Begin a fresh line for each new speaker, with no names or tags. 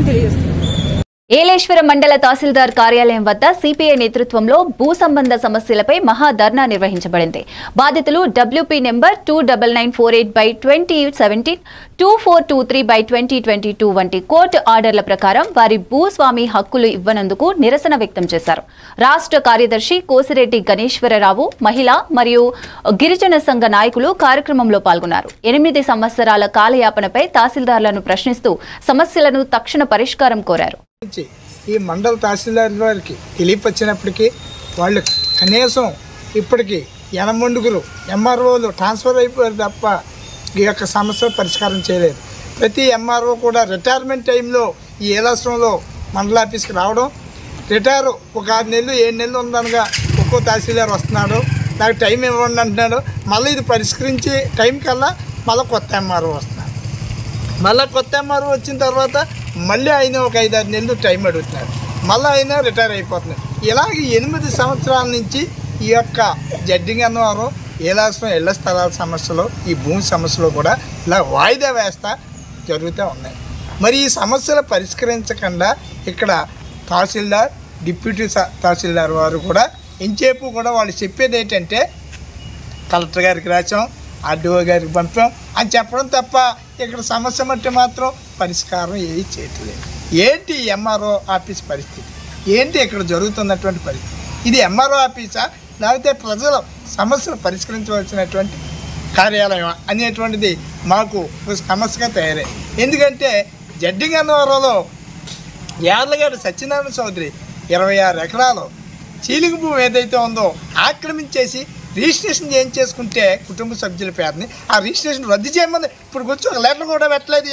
చేస్తామని తెలియజేస్తున్నాం.
ఏలేశ్వరం మండల తహసీల్దార్ కార్యాలయం వద్ద సిపిఐ నేతృత్వంలో భూ సంబంధ సమస్యలపై మహాధర్నా నిర్వహించబడింది. బాధితులు WP నెంబర్ 29948/2017, 2423/2022 వంటి కోర్టు ఆర్డర్ల ప్రకారం వారి భూస్వామి హక్కులు ఇవ్వనందుకు నిరసన వ్యక్తం చేశారు. రాష్ట్ర కార్యదర్శి కోసిరెడ్డి గణేశ్వరరావు, మహిళా మరియు గిరిజన సంఘ నాయకులు కార్యక్రమంలో పాల్గొన్నారు. 8 సంవత్సరాల కాలయాపనపై తహసీల్దార్లను ప్రశ్నిస్తూ సమస్యలను తక్షణ పరిష్కారం కోరారు.
ఈ మండల తహసీల్దార్ వారికి తెలియపచ్చినప్పటికీ వాళ్ళు కనీసం ఇప్పటికీ 80 MROలు ట్రాన్స్ఫర్ అయిపోయారు తప్ప ఈ యొక్క సమస్య పరిష్కారం చేయలేదు. ప్రతి MRO కూడా రిటైర్మెంట్ టైంలో ఈ ఏలాశ్రమంలో మండల ఆఫీస్కి రావడం, రిటైర్ ఒక 6 నెలలు 7 నెలలు ఉందనగా ఒక్కో తహసీల్దార్ వస్తున్నాడు, నాకు టైం ఇవ్వండి అంటున్నాడు. మళ్ళీ ఇది పరిష్కరించే టైం కల్లా మళ్ళీ కొత్త MRO వస్తున్నాడు. మళ్ళీ కొత్త MRO వచ్చిన తర్వాత మళ్ళీ ఆయన ఒక 5-6 నెలలు టైం అడుగుతున్నాడు, మళ్ళీ ఆయన రిటైర్ అయిపోతున్నాడు. ఇలాగ 8 సంవత్సరాల నుంచి ఈ యొక్క జడ్జింగ్ అన్నవారు ఏలాశ్రం ఇళ్ల స్థలాల సమస్యలు, ఈ భూమి సమస్యలు కూడా ఇలా వాయిదా వేస్తా జరుగుతూ ఉన్నాయి. మరి ఈ సమస్యలు పరిష్కరించకుండా ఇక్కడ తహసీల్దార్, డిప్యూటీ తహసీల్దార్ వారు కూడా ఎంచేపు కూడా వాళ్ళు చెప్పేది ఏంటంటే కలెక్టర్ గారికి రాసాం, RDO గారికి పంపాం అని చెప్పడం తప్ప ఇక్కడ సమస్య మట్టి మాత్రం పరిష్కారం ఏది చేయట్లేదు. ఏంటి MRO ఆఫీస్ పరిస్థితి, ఏంటి ఇక్కడ జరుగుతున్నటువంటి పరిస్థితి? ఇది MRO ఆఫీసా లేకపోతే ప్రజల సమస్యలు పరిష్కరించవలసినటువంటి కార్యాలయం అనేటువంటిది మాకు సమస్యగా తయారై. ఎందుకంటే జడ్జింగ్ అన్నవరంలో యార్లగడ్డ సత్యనారాయణ చౌదరి 26 ఎకరాలు చీలిక భూమి ఏదైతే ఉందో ఆక్రమించేసి రిజిస్ట్రేషన్ చేయించేసుకుంటే కుటుంబ సభ్యుల పేరుని ఆ రిజిస్ట్రేషన్ రద్దు చేయమని ఇప్పుడు కూర్చొని ఒక లెటర్ కూడా పెట్టలేదు.